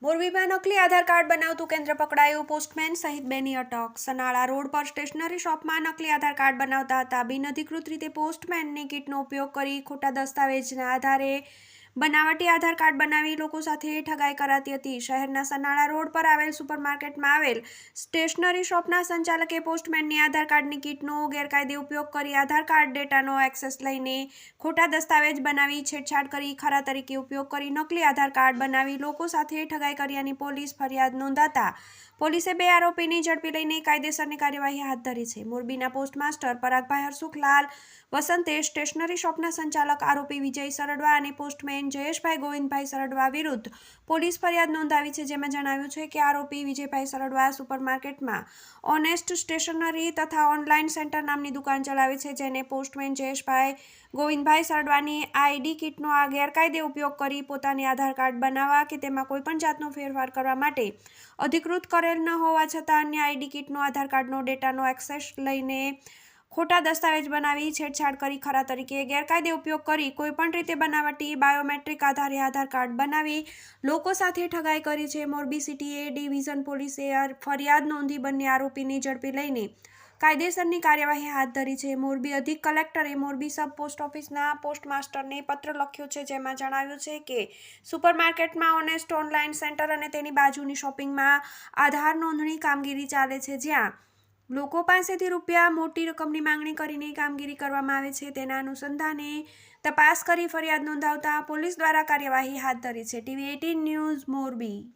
મોરબીમાં નકલી આધાર કાર્ડ બનાવતું કેન્દ્ર પકડાયું, પોસ્ટમેન સહિત બેની અટક. સનાળા રોડ પર સ્ટેશનરી શોપમાં નકલી આધાર કાર્ડ બનાવતા હતા. બિનઅધિકૃત રીતે પોસ્ટમેનની કિટનો ઉપયોગ કરી ખોટા દસ્તાવેજના આધારે બનાવટી આધાર કાર્ડ બનાવી લોકો સાથે ઠગાઈ કરાતી હતી. શહેરના સનાળા રોડ પર આવેલ સુપરમાર્કેટમાં આવેલ સ્ટેશનરી શોપના સંચાલકે પોસ્ટમેનની આધાર કાર્ડની કિટનો ગેરકાયદે ઉપયોગ કરી આધાર કાર્ડ ડેટાનો એક્સેસ લઈને ખોટા દસ્તાવેજ બનાવી છેડછાડ કરી ખરા તરીકે ઉપયોગ કરી નકલી આધાર કાર્ડ બનાવી લોકો સાથે ઠગાઈ કર્યાની પોલીસ ફરિયાદ નોંધાતા પોલીસે 2 આરોપીની ઝડપી લઈને કાયદેસરની કાર્યવાહી હાથ ધરી છે. મોરબીના પોસ્ટમાસ્ટર પરાગભાઈ હરસુખલાલ વસંતે સ્ટેશનરી શોપના સંચાલક આરોપી વિજય સરડવા અને પોસ્ટમેન જયેશભાઈ ગોવિંદભાઈ સરડવા વિરુદ્ધ પોલીસ ફરિયાદ નોંધાવી છે, જેમાં જણાવ્યું છે કે આરોપી વિજયભાઈ સરડવા સુપરમાર્કેટમાં ઓનેસ્ટ સ્ટેશનરી તથા ઓનલાઈન સેન્ટર નામની દુકાન ચલાવે છે, જેને પોસ્ટમેન જયેશભાઈ ગોવિંદભાઈ સરડવાની આઈડી કિટનો આ ગેરકાયદે ઉપયોગ કરી પોતાની આધાર કાર્ડ બનાવવા કે તેમાં કોઈપણ જાતનો ફેરફાર કરવા માટે અધિકૃત કરેલ ન હોવા છતાં અન્ય આઈડી કિટનો આધાર કાર્ડનો ડેટાનો એક્સેસ લઈને ખોટા દસ્તાવેજ બનાવી છેડછાડ કરી ખરા તરીકે ગેરકાયદે ઉપયોગ કરી કોઈપણ રીતે બનાવટી બાયોમેટ્રિક આધારે આધાર કાર્ડ બનાવી લોકો સાથે ઠગાઈ કરી છે. મોરબી સિટી એ ડિવિઝન પોલીસે ફરિયાદ નોંધી બંને આરોપીની ઝડપી લઈને કાયદેસરની કાર્યવાહી હાથ ધરી છે. મોરબી અધિક કલેક્ટરે મોરબી સબ પોસ્ટ ઓફિસના પોસ્ટમાસ્ટરને પત્ર લખ્યો છે, જેમાં જણાવ્યું છે કે સુપરમાર્કેટમાં ઓનેસ્ટ ઓનલાઈન સેન્ટર અને તેની બાજુની શોપિંગમાં આધાર નોંધણી કામગીરી ચાલે છે, જ્યાં લોકો પાસેથી મોટી રકમની માંગણી કરીને કામગીરી કરવામાં આવે છે. તેના અનુસંધાને તપાસ કરી ફરિયાદ નોંધાવતા પોલીસ દ્વારા કાર્યવાહી હાથ ધરી છે. TV18 news Morbi.